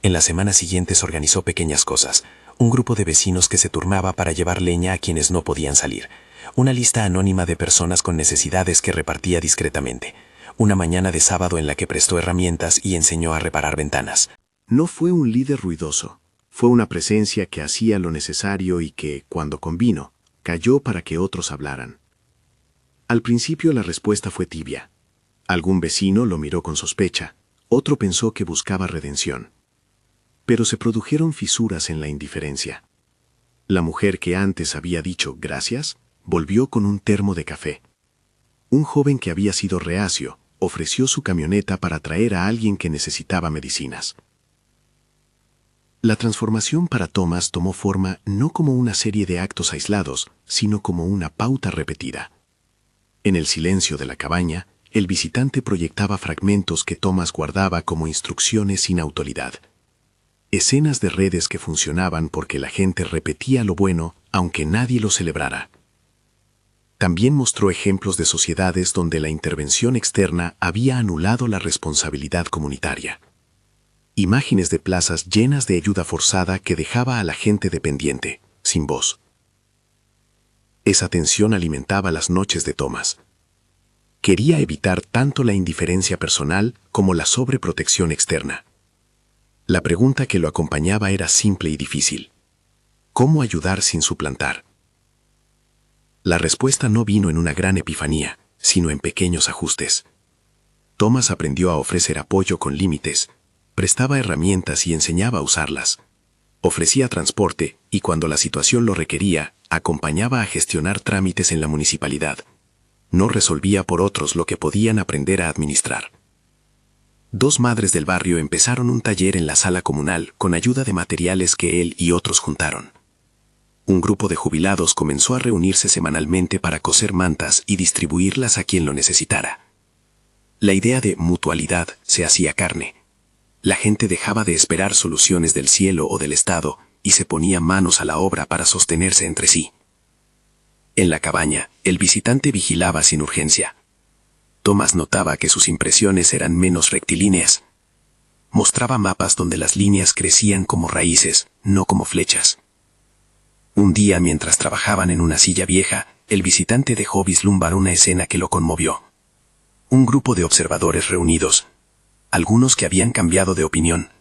En las semanas siguientes organizó pequeñas cosas. Un grupo de vecinos que se turnaba para llevar leña a quienes no podían salir. Una lista anónima de personas con necesidades que repartía discretamente. Una mañana de sábado en la que prestó herramientas y enseñó a reparar ventanas. No fue un líder ruidoso. Fue una presencia que hacía lo necesario y que, cuando convino, calló para que otros hablaran. Al principio la respuesta fue tibia. Algún vecino lo miró con sospecha. Otro pensó que buscaba redención. Pero se produjeron fisuras en la indiferencia. La mujer que antes había dicho gracias, volvió con un termo de café. Un joven que había sido reacio, ofreció su camioneta para traer a alguien que necesitaba medicinas. La transformación para Thomas tomó forma no como una serie de actos aislados, sino como una pauta repetida. En el silencio de la cabaña, el visitante proyectaba fragmentos que Thomas guardaba como instrucciones sin autoridad. Escenas de redes que funcionaban porque la gente repetía lo bueno, aunque nadie lo celebrara. También mostró ejemplos de sociedades donde la intervención externa había anulado la responsabilidad comunitaria. Imágenes de plazas llenas de ayuda forzada que dejaba a la gente dependiente, sin voz. Esa tensión alimentaba las noches de Thomas. Quería evitar tanto la indiferencia personal como la sobreprotección externa. La pregunta que lo acompañaba era simple y difícil. ¿Cómo ayudar sin suplantar? La respuesta no vino en una gran epifanía, sino en pequeños ajustes. Thomas aprendió a ofrecer apoyo con límites, prestaba herramientas y enseñaba a usarlas. Ofrecía transporte y, cuando la situación lo requería, acompañaba a gestionar trámites en la municipalidad. No resolvía por otros lo que podían aprender a administrar. 2 madres del barrio empezaron un taller en la sala comunal con ayuda de materiales que él y otros juntaron. Un grupo de jubilados comenzó a reunirse semanalmente para coser mantas y distribuirlas a quien lo necesitara. La idea de mutualidad se hacía carne. La gente dejaba de esperar soluciones del cielo o del Estado y se ponía manos a la obra para sostenerse entre sí. En la cabaña, el visitante vigilaba sin urgencia. Thomas notaba que sus impresiones eran menos rectilíneas. Mostraba mapas donde las líneas crecían como raíces, no como flechas. Un día, mientras trabajaban en una silla vieja, el visitante dejó vislumbrar una escena que lo conmovió. Un grupo de observadores reunidos, algunos que habían cambiado de opinión,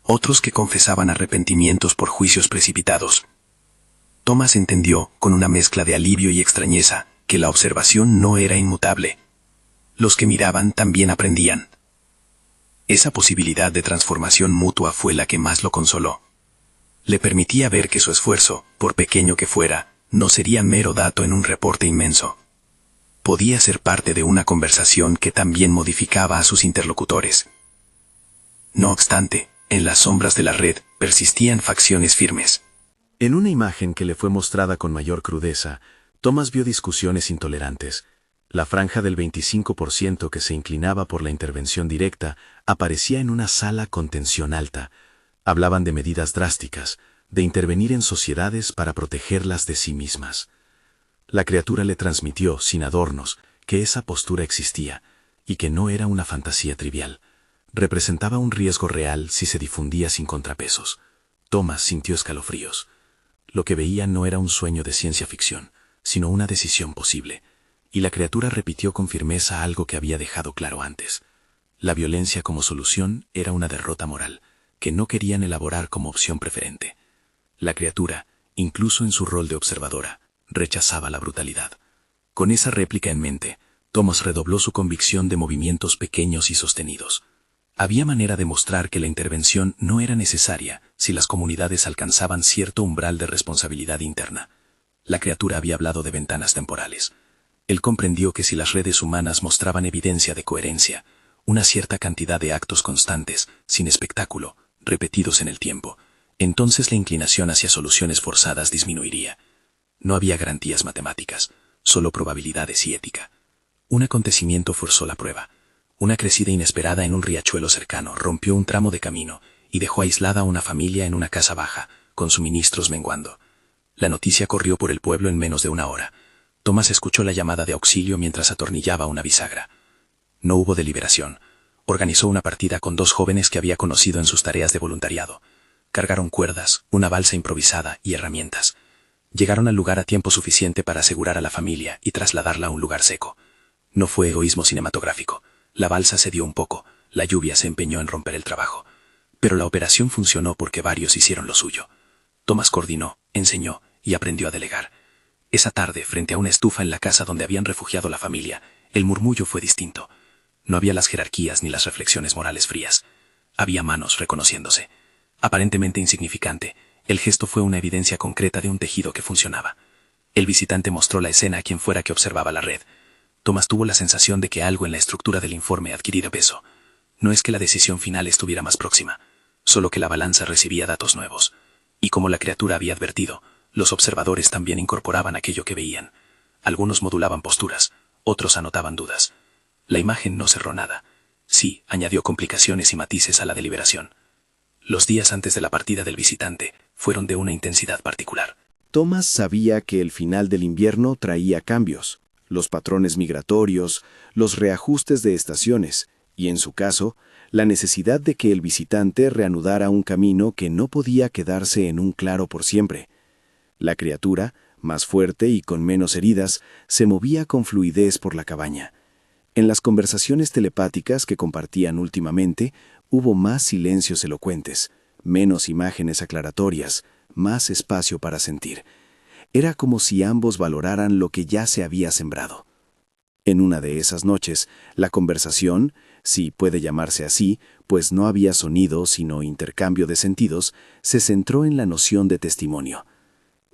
otros que confesaban arrepentimientos por juicios precipitados. Thomas entendió, con una mezcla de alivio y extrañeza, que la observación no era inmutable. Los que miraban también aprendían. Esa posibilidad de transformación mutua fue la que más lo consoló. Le permitía ver que su esfuerzo, por pequeño que fuera, no sería mero dato en un reporte inmenso. Podía ser parte de una conversación que también modificaba a sus interlocutores. No obstante, en las sombras de la red persistían facciones firmes. En una imagen que le fue mostrada con mayor crudeza, Thomas vio discusiones intolerantes. La franja del 25% que se inclinaba por la intervención directa aparecía en una sala con tensión alta. Hablaban de medidas drásticas, de intervenir en sociedades para protegerlas de sí mismas. La criatura le transmitió, sin adornos, que esa postura existía, y que no era una fantasía trivial. Representaba un riesgo real si se difundía sin contrapesos. Thomas sintió escalofríos. Lo que veía no era un sueño de ciencia ficción, sino una decisión posible. Y la criatura repitió con firmeza algo que había dejado claro antes. La violencia como solución era una derrota moral, que no querían elaborar como opción preferente. La criatura, incluso en su rol de observadora, rechazaba la brutalidad. Con esa réplica en mente, Thomas redobló su convicción de movimientos pequeños y sostenidos. Había manera de mostrar que la intervención no era necesaria si las comunidades alcanzaban cierto umbral de responsabilidad interna. La criatura había hablado de ventanas temporales. Él comprendió que si las redes humanas mostraban evidencia de coherencia, una cierta cantidad de actos constantes, sin espectáculo, repetidos en el tiempo, entonces la inclinación hacia soluciones forzadas disminuiría. No había garantías matemáticas, solo probabilidades y ética. Un acontecimiento forzó la prueba. Una crecida inesperada en un riachuelo cercano rompió un tramo de camino y dejó aislada a una familia en una casa baja, con suministros menguando. La noticia corrió por el pueblo en menos de una hora. Thomas escuchó la llamada de auxilio mientras atornillaba una bisagra. No hubo deliberación. Organizó una partida con 2 jóvenes que había conocido en sus tareas de voluntariado. Cargaron cuerdas, una balsa improvisada y herramientas. Llegaron al lugar a tiempo suficiente para asegurar a la familia y trasladarla a un lugar seco. No fue egoísmo cinematográfico. La balsa cedió un poco, la lluvia se empeñó en romper el trabajo. Pero la operación funcionó porque varios hicieron lo suyo. Thomas coordinó, enseñó y aprendió a delegar. Esa tarde, frente a una estufa en la casa donde habían refugiado la familia, el murmullo fue distinto. No había las jerarquías ni las reflexiones morales frías. Había manos reconociéndose. Aparentemente insignificante, el gesto fue una evidencia concreta de un tejido que funcionaba. El visitante mostró la escena a quien fuera que observaba la red. Thomas tuvo la sensación de que algo en la estructura del informe adquiría peso. No es que la decisión final estuviera más próxima, solo que la balanza recibía datos nuevos. Y como la criatura había advertido, los observadores también incorporaban aquello que veían. Algunos modulaban posturas, otros anotaban dudas. La imagen no cerró nada. Sí, añadió complicaciones y matices a la deliberación. Los días antes de la partida del visitante fueron de una intensidad particular. Thomas sabía que el final del invierno traía cambios, los patrones migratorios, los reajustes de estaciones, y en su caso, la necesidad de que el visitante reanudara un camino que no podía quedarse en un claro por siempre. La criatura, más fuerte y con menos heridas, se movía con fluidez por la cabaña. En las conversaciones telepáticas que compartían últimamente, hubo más silencios elocuentes, menos imágenes aclaratorias, más espacio para sentir. Era como si ambos valoraran lo que ya se había sembrado. En una de esas noches, la conversación, si puede llamarse así, pues no había sonido sino intercambio de sentidos, se centró en la noción de testimonio.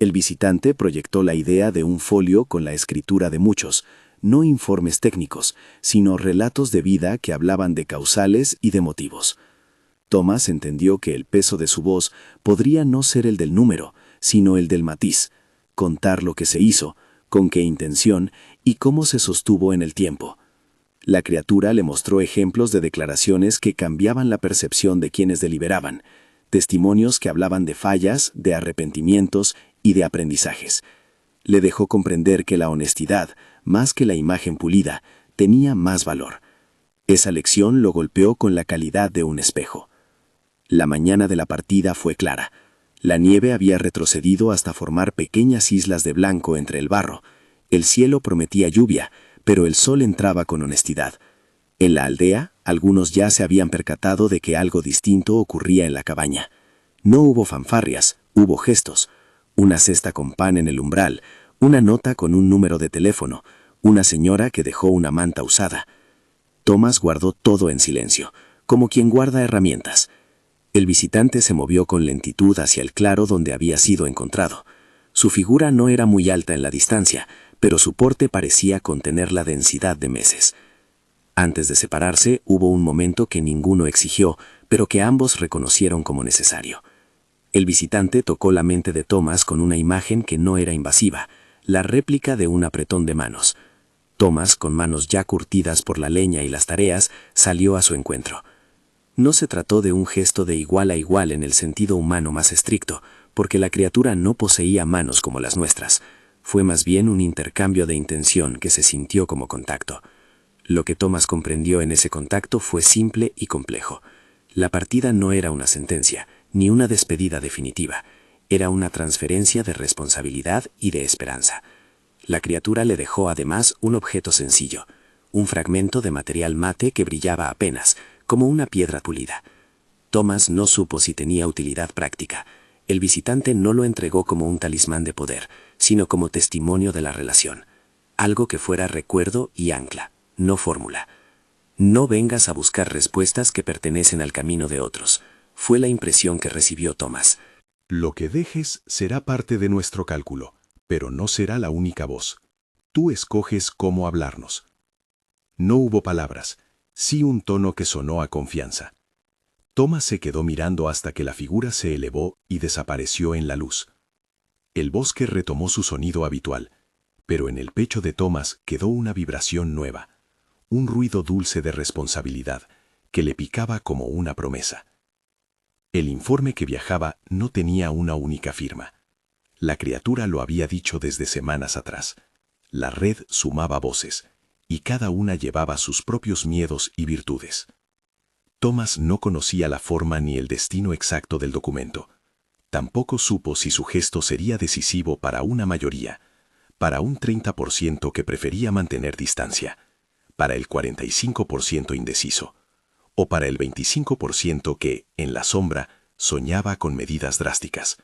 El visitante proyectó la idea de un folio con la escritura de muchos, no informes técnicos, sino relatos de vida que hablaban de causales y de motivos. Thomas entendió que el peso de su voz podría no ser el del número, sino el del matiz, contar lo que se hizo, con qué intención y cómo se sostuvo en el tiempo. La criatura le mostró ejemplos de declaraciones que cambiaban la percepción de quienes deliberaban, testimonios que hablaban de fallas, de arrepentimientos y de aprendizajes. Le dejó comprender que la honestidad, más que la imagen pulida, tenía más valor. Esa lección lo golpeó con la calidad de un espejo. La mañana de la partida fue clara. La nieve había retrocedido hasta formar pequeñas islas de blanco entre el barro. El cielo prometía lluvia, pero el sol entraba con honestidad. En la aldea, algunos ya se habían percatado de que algo distinto ocurría en la cabaña. No hubo fanfarrias, hubo gestos. Una cesta con pan en el umbral, una nota con un número de teléfono, una señora que dejó una manta usada. Thomas guardó todo en silencio, como quien guarda herramientas. El visitante se movió con lentitud hacia el claro donde había sido encontrado. Su figura no era muy alta en la distancia, pero su porte parecía contener la densidad de meses. Antes de separarse, hubo un momento que ninguno exigió, pero que ambos reconocieron como necesario. El visitante tocó la mente de Thomas con una imagen que no era invasiva, la réplica de un apretón de manos. Thomas, con manos ya curtidas por la leña y las tareas, salió a su encuentro. No se trató de un gesto de igual a igual en el sentido humano más estricto, porque la criatura no poseía manos como las nuestras. Fue más bien un intercambio de intención que se sintió como contacto. Lo que Thomas comprendió en ese contacto fue simple y complejo. La partida no era una sentencia, ni una despedida definitiva. Era una transferencia de responsabilidad y de esperanza. La criatura le dejó además un objeto sencillo, un fragmento de material mate que brillaba apenas, como una piedra pulida. Thomas no supo si tenía utilidad práctica. El visitante no lo entregó como un talismán de poder, sino como testimonio de la relación. Algo que fuera recuerdo y ancla, no fórmula. No vengas a buscar respuestas que pertenecen al camino de otros. Fue la impresión que recibió Thomas. Lo que dejes será parte de nuestro cálculo, pero no será la única voz. Tú escoges cómo hablarnos. No hubo palabras, sí un tono que sonó a confianza. Thomas se quedó mirando hasta que la figura se elevó y desapareció en la luz. El bosque retomó su sonido habitual, pero en el pecho de Thomas quedó una vibración nueva, un ruido dulce de responsabilidad que le picaba como una promesa. El informe que viajaba no tenía una única firma. La criatura lo había dicho desde semanas atrás. La red sumaba voces, y cada una llevaba sus propios miedos y virtudes. Thomas no conocía la forma ni el destino exacto del documento. Tampoco supo si su gesto sería decisivo para una mayoría, para un 30% que prefería mantener distancia, para el 45% indeciso, o para el 25% que, en la sombra, soñaba con medidas drásticas.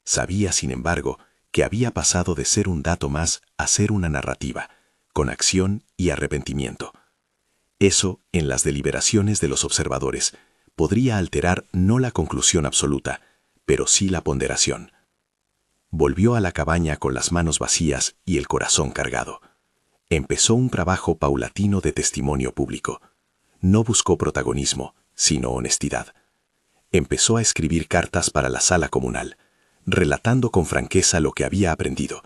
Sabía, sin embargo, que había pasado de ser un dato más a ser una narrativa, con acción y arrepentimiento. Eso, en las deliberaciones de los observadores, podría alterar no la conclusión absoluta, pero sí la ponderación. Volvió a la cabaña con las manos vacías y el corazón cargado. Empezó un trabajo paulatino de testimonio público. No buscó protagonismo, sino honestidad. Empezó a escribir cartas para la sala comunal, relatando con franqueza lo que había aprendido,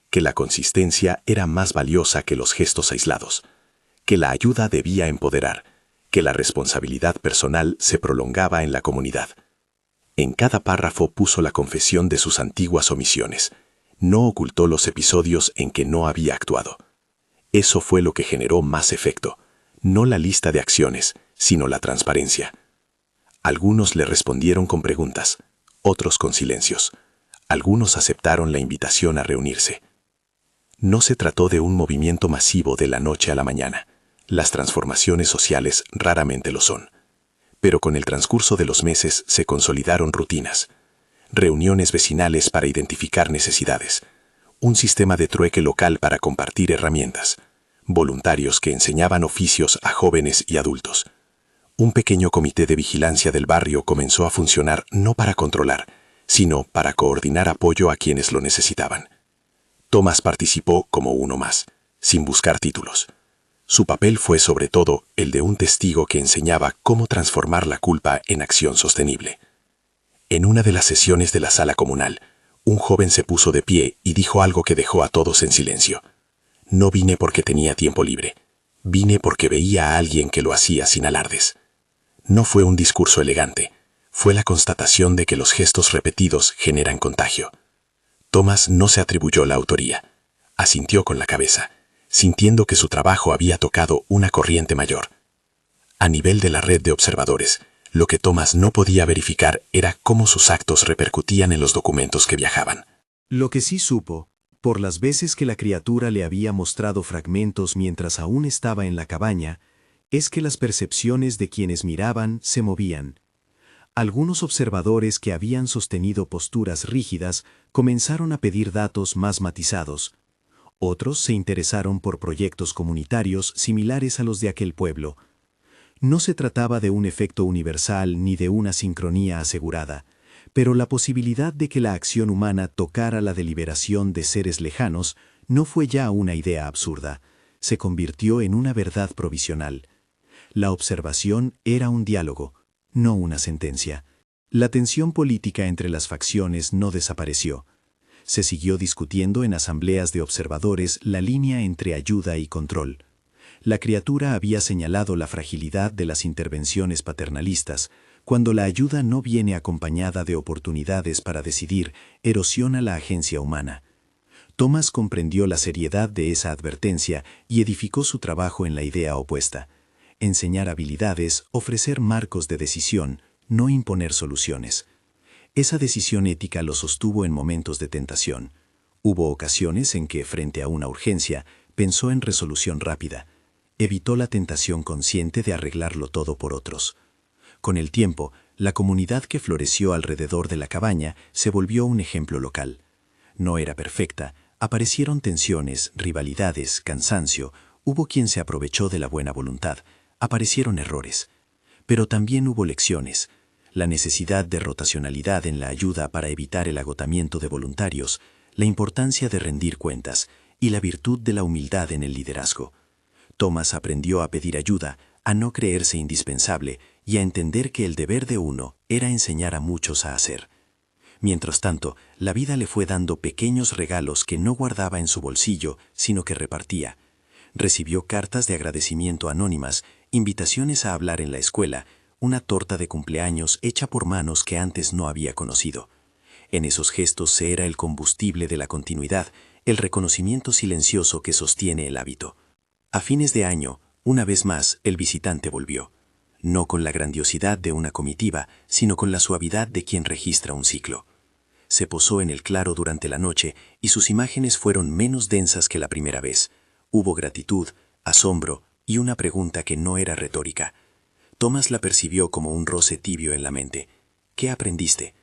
que la consistencia era más valiosa que los gestos aislados, que la ayuda debía empoderar, que la responsabilidad personal se prolongaba en la comunidad. En cada párrafo puso la confesión de sus antiguas omisiones. No ocultó los episodios en que no había actuado. Eso fue lo que generó más efecto, no la lista de acciones, sino la transparencia. Algunos le respondieron con preguntas, otros con silencios. Algunos aceptaron la invitación a reunirse. No se trató de un movimiento masivo de la noche a la mañana. Las transformaciones sociales raramente lo son. Pero con el transcurso de los meses se consolidaron rutinas. Reuniones vecinales para identificar necesidades. Un sistema de trueque local para compartir herramientas. Voluntarios que enseñaban oficios a jóvenes y adultos. Un pequeño comité de vigilancia del barrio comenzó a funcionar no para controlar, sino para coordinar apoyo a quienes lo necesitaban. Thomas participó como uno más, sin buscar títulos. Su papel fue sobre todo el de un testigo que enseñaba cómo transformar la culpa en acción sostenible. En una de las sesiones de la sala comunal, un joven se puso de pie y dijo algo que dejó a todos en silencio. No vine porque tenía tiempo libre. Vine porque veía a alguien que lo hacía sin alardes. No fue un discurso elegante. Fue la constatación de que los gestos repetidos generan contagio. Thomas no se atribuyó la autoría. Asintió con la cabeza, sintiendo que su trabajo había tocado una corriente mayor. A nivel de la red de observadores, lo que Thomas no podía verificar era cómo sus actos repercutían en los documentos que viajaban. Lo que sí supo, por las veces que la criatura le había mostrado fragmentos mientras aún estaba en la cabaña, es que las percepciones de quienes miraban se movían. Algunos observadores que habían sostenido posturas rígidas comenzaron a pedir datos más matizados. Otros se interesaron por proyectos comunitarios similares a los de aquel pueblo. No se trataba de un efecto universal ni de una sincronía asegurada, pero la posibilidad de que la acción humana tocara la deliberación de seres lejanos no fue ya una idea absurda, se convirtió en una verdad provisional. La observación era un diálogo, no una sentencia. La tensión política entre las facciones no desapareció. Se siguió discutiendo en asambleas de observadores la línea entre ayuda y control. La criatura había señalado la fragilidad de las intervenciones paternalistas. Cuando la ayuda no viene acompañada de oportunidades para decidir, erosiona la agencia humana. Thomas comprendió la seriedad de esa advertencia y edificó su trabajo en la idea opuesta: enseñar habilidades, ofrecer marcos de decisión, no imponer soluciones. Esa decisión ética lo sostuvo en momentos de tentación. Hubo ocasiones en que, frente a una urgencia, pensó en resolución rápida. Evitó la tentación consciente de arreglarlo todo por otros. Con el tiempo, la comunidad que floreció alrededor de la cabaña se volvió un ejemplo local. No era perfecta, aparecieron tensiones, rivalidades, cansancio, hubo quien se aprovechó de la buena voluntad, aparecieron errores. Pero también hubo lecciones: la necesidad de rotacionalidad en la ayuda para evitar el agotamiento de voluntarios, la importancia de rendir cuentas y la virtud de la humildad en el liderazgo. Thomas aprendió a pedir ayuda, a no creerse indispensable y a entender que el deber de uno era enseñar a muchos a hacer. Mientras tanto, la vida le fue dando pequeños regalos que no guardaba en su bolsillo, sino que repartía. Recibió cartas de agradecimiento anónimas, invitaciones a hablar en la escuela, una torta de cumpleaños hecha por manos que antes no había conocido. En esos gestos se era el combustible de la continuidad, el reconocimiento silencioso que sostiene el hábito. A fines de año, una vez más, el visitante volvió. No con la grandiosidad de una comitiva, sino con la suavidad de quien registra un ciclo. Se posó en el claro durante la noche y sus imágenes fueron menos densas que la primera vez. Hubo gratitud, asombro y una pregunta que no era retórica. Thomas la percibió como un roce tibio en la mente. ¿Qué aprendiste?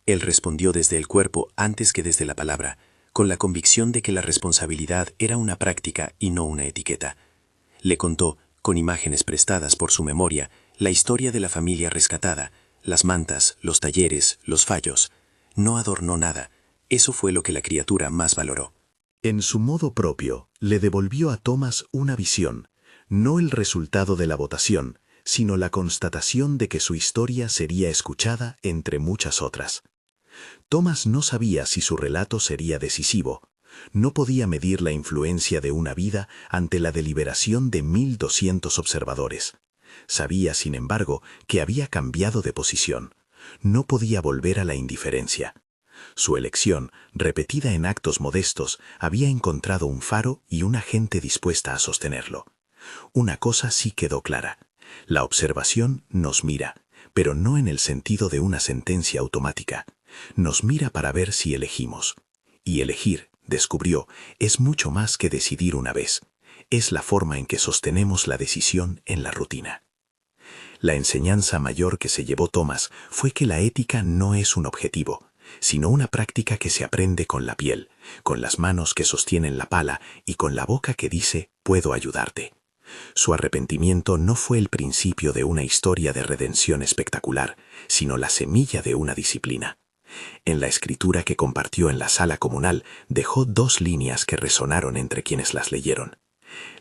Él respondió desde el cuerpo antes que desde la palabra, con la convicción de que la responsabilidad era una práctica y no una etiqueta. Le contó, con imágenes prestadas por su memoria, la historia de la familia rescatada, las mantas, los talleres, los fallos. No adornó nada. Eso fue lo que la criatura más valoró. En su modo propio, le devolvió a Thomas una visión, no el resultado de la votación, sino la constatación de que su historia sería escuchada entre muchas otras. Thomas no sabía si su relato sería decisivo. No podía medir la influencia de una vida ante la deliberación de 1200 observadores. Sabía, sin embargo, que había cambiado de posición. No podía volver a la indiferencia. Su elección, repetida en actos modestos, había encontrado un faro y una gente dispuesta a sostenerlo. Una cosa sí quedó clara: la observación nos mira, pero no en el sentido de una sentencia automática. Nos mira para ver si elegimos. Y elegir, descubrió, es mucho más que decidir una vez. Es la forma en que sostenemos la decisión en la rutina. La enseñanza mayor que se llevó Thomas fue que la ética no es un objetivo, sino una práctica que se aprende con la piel, con las manos que sostienen la pala y con la boca que dice «puedo ayudarte». Su arrepentimiento no fue el principio de una historia de redención espectacular, sino la semilla de una disciplina. En la escritura que compartió en la sala comunal, dejó 2 líneas que resonaron entre quienes las leyeron.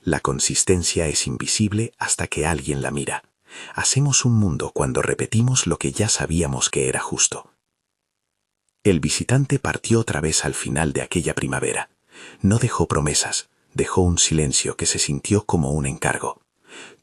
La consistencia es invisible hasta que alguien la mira. Hacemos un mundo cuando repetimos lo que ya sabíamos que era justo. El visitante partió otra vez al final de aquella primavera. No dejó promesas, dejó un silencio que se sintió como un encargo.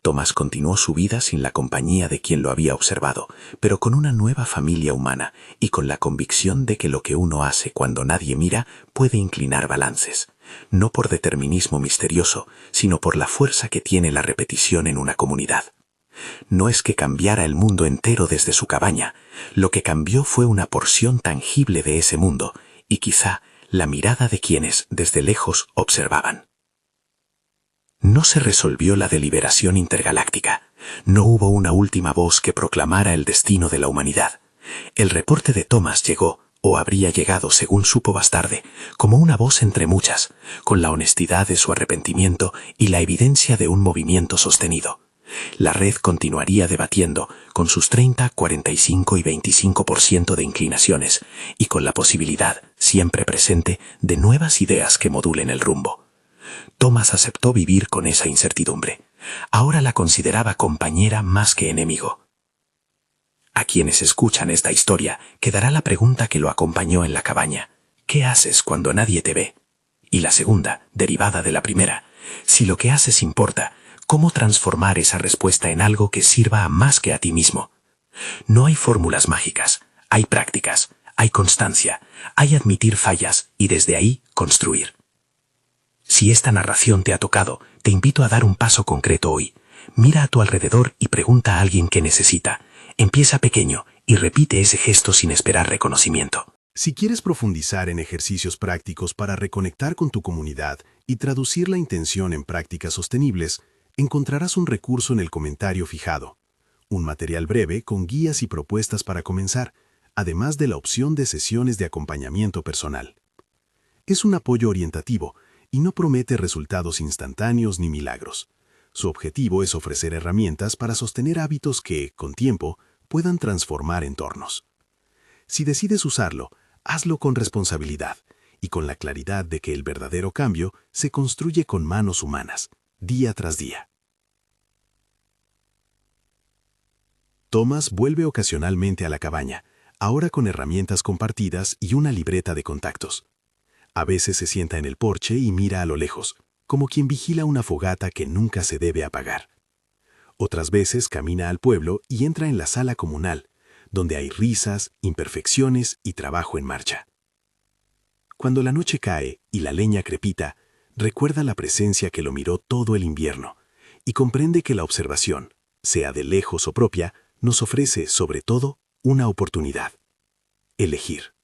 Tomás continuó su vida sin la compañía de quien lo había observado, pero con una nueva familia humana y con la convicción de que lo que uno hace cuando nadie mira puede inclinar balances, no por determinismo misterioso, sino por la fuerza que tiene la repetición en una comunidad. No es que cambiara el mundo entero desde su cabaña, lo que cambió fue una porción tangible de ese mundo y quizá la mirada de quienes desde lejos observaban. No se resolvió la deliberación intergaláctica. No hubo una última voz que proclamara el destino de la humanidad. El reporte de Thomas llegó, o habría llegado según supo más tarde, como una voz entre muchas, con la honestidad de su arrepentimiento y la evidencia de un movimiento sostenido. La red continuaría debatiendo, con sus 30, 45 y 25% de inclinaciones, y con la posibilidad, siempre presente, de nuevas ideas que modulen el rumbo. Thomas aceptó vivir con esa incertidumbre. Ahora la consideraba compañera más que enemigo. A quienes escuchan esta historia quedará la pregunta que lo acompañó en la cabaña. ¿Qué haces cuando nadie te ve? Y la segunda, derivada de la primera. Si lo que haces importa, ¿cómo transformar esa respuesta en algo que sirva a más que a ti mismo? No hay fórmulas mágicas, hay prácticas, hay constancia, hay admitir fallas y desde ahí construir. Si esta narración te ha tocado, te invito a dar un paso concreto hoy. Mira a tu alrededor y pregunta a alguien que necesita. Empieza pequeño y repite ese gesto sin esperar reconocimiento. Si quieres profundizar en ejercicios prácticos para reconectar con tu comunidad y traducir la intención en prácticas sostenibles, encontrarás un recurso en el comentario fijado. Un material breve con guías y propuestas para comenzar, además de la opción de sesiones de acompañamiento personal. Es un apoyo orientativo y no promete resultados instantáneos ni milagros. Su objetivo es ofrecer herramientas para sostener hábitos que, con tiempo, puedan transformar entornos. Si decides usarlo, hazlo con responsabilidad y con la claridad de que el verdadero cambio se construye con manos humanas, día tras día. Thomas vuelve ocasionalmente a la cabaña, ahora con herramientas compartidas y una libreta de contactos. A veces se sienta en el porche y mira a lo lejos, como quien vigila una fogata que nunca se debe apagar. Otras veces camina al pueblo y entra en la sala comunal, donde hay risas, imperfecciones y trabajo en marcha. Cuando la noche cae y la leña crepita, recuerda la presencia que lo miró todo el invierno y comprende que la observación, sea de lejos o propia, nos ofrece, sobre todo, una oportunidad: elegir.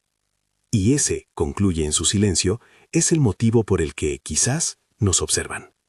Y ese, concluye en su silencio, es el motivo por el que, quizás, nos observan.